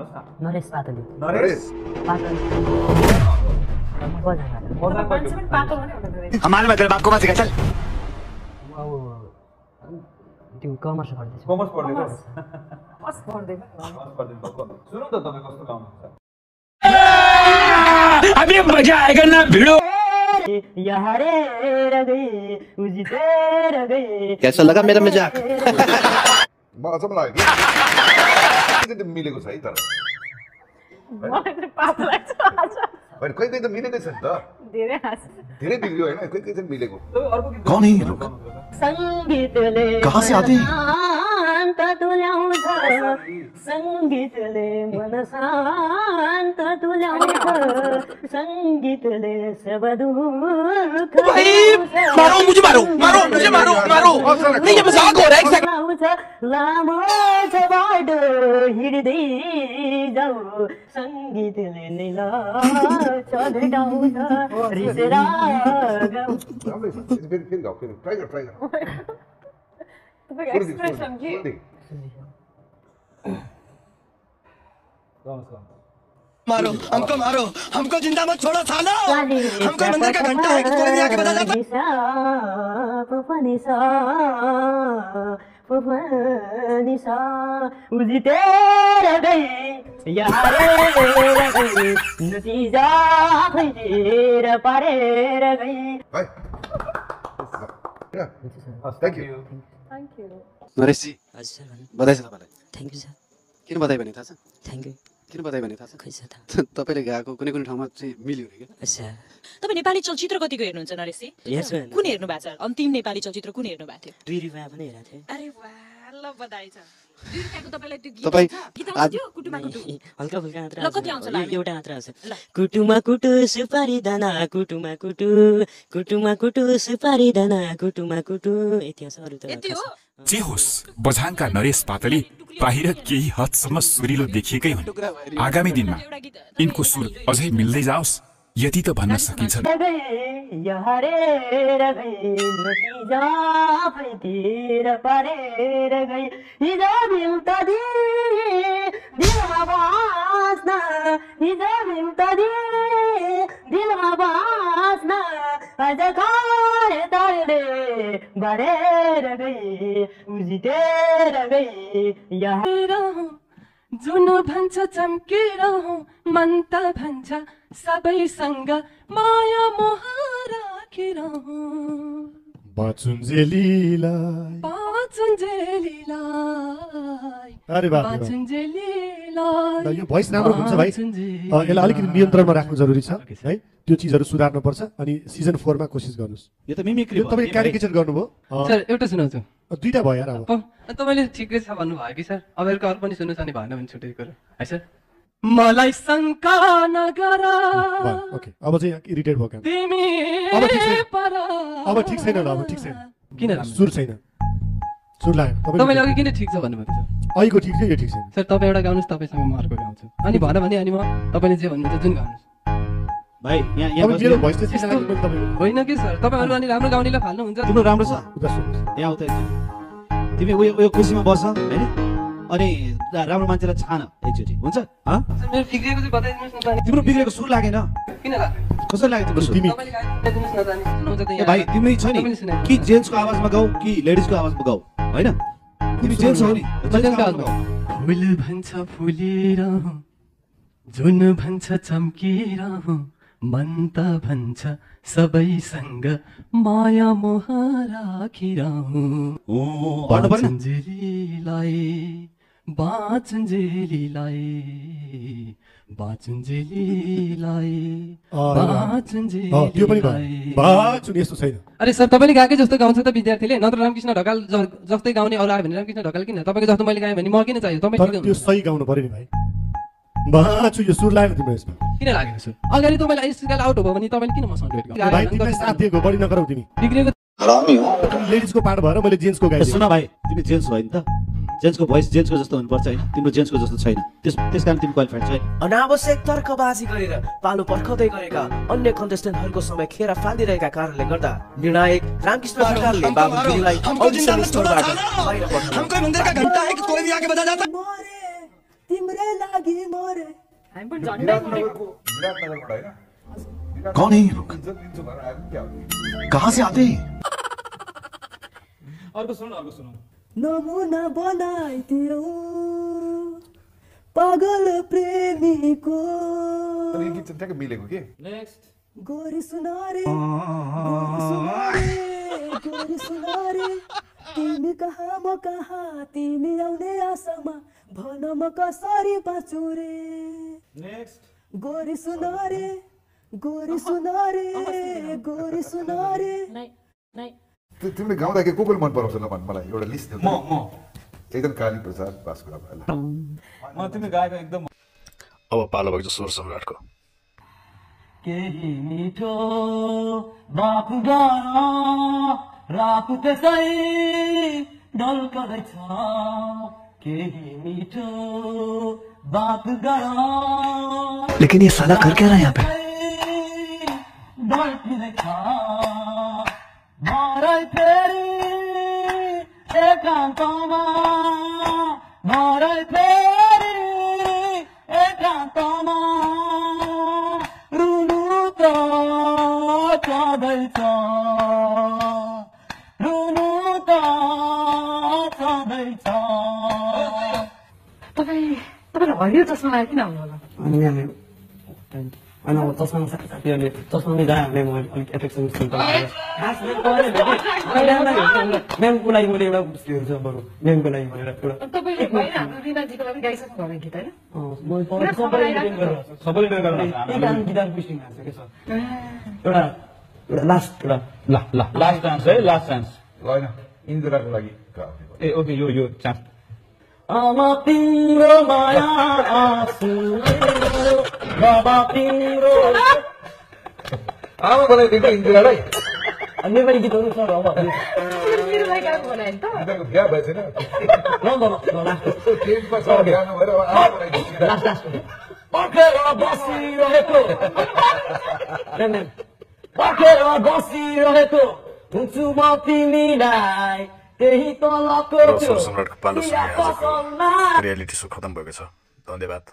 भन्नुहोस् न। नरेश पातली। नरेश पातली। हमारे में तेरे बाप को मत सिखा चल। त्यो कमर्स पढ्दैछु। कमर्स पढ्दै सुनौ त तपाईँ कस्तो गाउनुहुन्छ। अभी मजा आएगा ना भिड़ो। कैसा लगा मेरा मजाक? मलाई अचम्म लाग्यो मिलेको छ है तर होइन कोही त मिलेकै छ नि त धेरै बिग्रियो होइन कोही चाहिँ मिलेको। कौन है ये लोग? कहाँ से आते हैं? संगीतले मन शान्त तुल्याउँछ संगीतले सब दुःख मारो मुझे मारो नहीं ये मजाक हो रहा है एक सेकंड। लामो छ बाटो हिँड्दै जाऊ संगीतले नै लाग्छ भेटाउँछ रिसेर गाउँ। फेरि गाउ फेरि ट्राई गर एक्सप्रेसन के मारो हमको जिंदा मत छोड़ो सालो। हमको मंदिर का घंटा है किसको भी आके बजा जाता। उजी तेरा गई यारे गई नतीजा तेरा पारेर गई। Thank you. नरेश जी हजुर बधाई छ तपाईलाई। Thank you sir. किन बधाई भने थाहा छ? Thank you. किन बधाई भने थाहा छ? खै छ थाहा। तपाईले गाएको कुनै ठाउँमा चाहिँ मिल्यो रे के? अच्छा तपाईँ नेपाली चलचित्र कतिको हेर्नुहुन्छ नरेशजी? यस म्याम। कुन हेर्नु भएको छ? अन्तिम नेपाली चलचित्र कुन हेर्नु भएको थियो? दुई रुपैयाँ पनि हेरेको थिएँ। अरे वाह ल बधाई छ। 2 रुपैयाँको तपाईलाई त्यो गीत तपाईँ गीत आउँछ त्यो कुटुमा कुटु हल्का फुल्का मात्र ल कति आउँछ ल एउटा मात्र आउँछ। कुटुमा कुटु सुपारी दाना कुटुमा कुटु सुपारी दाना कुटुमा कुटु यति आउँछ अरु त यति हो। जे होस् बझाङका नरेश पातली बाहिर केही हदसम्म सुरिलो देखिएकै हुन्। आगामी दिनमा यिनको सुर अझै मिल्दै जाओस् यति त भन्न सकिन्छ। जुन भन्छ चम्किरहँ मन त भन्छ सबैसँग माया मोह राखिरहँ बाचुन्जेलीलाई अरे बाप रे यो भोइस राम्रो हुन्छ भाइ। यसलाई अलिकति नियन्त्रणमा राख्नु जरुरी छ है। त्यो चीजहरु सुधार्नु पर्छ अनि सिजन 4 मा कोसिस गर्नुस्। यो त मिमिक्री हो। तपाईले क्यारिकेचर गर्नुभयो सर। एउटा सुनाउँछु। दुईटा भयो यार अब। तपाईले ठिकै छ भन्नु भयो कि सर? अब अर्को अरु पनि सुन्नु छ नि भएन भने छुटेको कुरा है सर। मलाई शंका नगर। ओके अब चाहिँ इरिटेट भयो काम। तिमी अब ठिक छैन ल। अब ठिक छैन किन? सुर छैन। सुर लाग्यो तपाईले अघि किन ठिक छ भन्नुभयो सर? अहिलेको ठिक छ यो ठिक छैन सर। तपाईँ एउटा गाउनुस् तपाईसँग म अर्को गाउँछु अनि भन भने अनि म तपाईले जे भन्नुहुन्छ जुन गाउनुस् भाइ। यहाँ मेरो भोइस चाहिँ छैन तपाईको होइन कि सर? तपाईहरु अनि राम्रो गाउनेलाई फाल्नुहुन्छ। तिम्रो राम्रो छ यहाँ आउ त। तिमी उयो कुर्सीमा बस हैन अनि राम्रो मान्छेलाई छान एकचोटी हुन्छ। मेरो बिग्रेको चाहिँ बताइदिनुस् न त। तिम्रो बिग्रेको सुर लागेन किन लाग्यो? कसरी लाग्यो तिम्रो सुर? तपाईले गाइदिनुस् न त अनि सुनाउँछ त यहाँ। भाइ तिमी छ नि कि जेन्ट्सको आवाजमा गाऊ कि लेडिजको आवाजमा गाऊ हैन? तिमी जेन्ट्स हो नि जेन्ट्सको आवाजमा गाऊ। फुल भन्छ फुलिरहँ जुन भन्छ चम्किरहँ मन त भन्छ सबैसँग माया मोह राखिरहँ अरे सर तपाईले गाएकै जस्तो गाउँछ त विद्यार्थीले। नत्र रामकृष्ण ढकाल जस्तै गाउने अरु आयो भने रामकृष्ण ढकाल किन? तपाईको जस्तो मैले गाएँ भने म किन चाहियो? तपाईँ त्यो सही गाउनु पर्यो नि भाइ। बाछु यो सुर लाग्यो तिम्रो यसमा। किन लागेको सुर? अगाडि तपाईलाई स्केल आउट हो भने तपाईले किन मसँग डुएट गर्नु? भाइ तिमीले साथ दिएको बढी नगरौ तिमी। बिग्रेको हरामी हो। लेडिजको पार्ट भएर मैले जेन्ट्सको गाएँ। सुन भाइ तिमी जेन्ट्स हो नि त। जेन्ट्सको भोइस जेन्ट्सको जस्तो हुनुपर्छ हैन? तिम्रो जेन्ट्सको जस्तो छैन। त्यसकारण तिमी क्वालिफाइड छैन। अनावश्यक तर्कबाजी गरेर पालो पर्खाउँदै गरेका अन्य कन्टेस्टेन्टहरूको समय खेर फालिरहेका कारणले गर्दा निर्णायक रामकृष्ण ढकालले बाबुजीलाई हमको जिंदा मत छोड़ो सालो। हमको मंदिर का घंटा है कि कोई भी आके बजा जाता। तिम्रै लागि मरे हामी पनि झन्डै विराटनगरको विराटनगरबाट होइन कौन है ये लोग इज्जत दिन्छु भनेर आएको क्या हो कहाँ से आते हैं अर्को सुनौ नमुना बनाइदियो पागल प्रेमीको तर यो गीत चाहिँ ठ्याक्कै मिलेको के नेक्स्ट गोरी सुनारे तिमी कहाँ म कहाँ तिमी आउने आशामा भन म कसरी बाँचु रे नेक्स्ट गोरी सुनारे तिमीले गाउँदा के को मन पराउँछ ल भन् मलाई एउटा लिस्ट देऊ म एकदम काली प्रसाद बास्कुरा भाइला म तिमी गाएको एकदम अब पालो भएको स्वर सम्राटको केही मिठो बाफु राफु त्यसै ढल्कदैछ केही मिठो बाफु लेकिन ये साला कर क्या रहा है यहाँ पे ढल्किँदैछ मरै फेरि एकान्तमा मरै फेरि एकान्तमा रुनु त छँदैछ तपाईँलाई हरियो चस्मा लाग्यो किन आउनु होला अनि हामी होइन अब चस्मा साथीहरूले चस्मा नै जाने म अलिक एफेक्सन म्यामको लागि मैले एउटा हेर्छु बरु म्यामको लागि भनेर एउटा तपाईँले होइन हाम्रो रिनाजीको लागि गाइसक्नु भयो गीत होइन सबैले गिटार पुस्टिङ हाल्छ क्या सर एउटा लास्ट एउटा लास्ट चान्स है लास्ट चान्स ल होइन इन्दिराको लागि ए ओके यो चान्स आमा तिम्रो माया आँसुले बाबा तिम्रो आमा बनाइदिएको इन्दिरालाई नेपाली गीतहरू सर अब मेरो लागि गाउनु होला नि त इन्दिराको बिहा भएछ छैन टेन्टमा छ बिहा नभएर आमा बनाइदिएको लास्ट पर्खेर बसिरहेको पर्खेर बसिरहेको हुन्छु म तिमीलाई त्यही तलको सम्राटको पालो रियालिटी सो खत्म भएको छ धन्यवाद।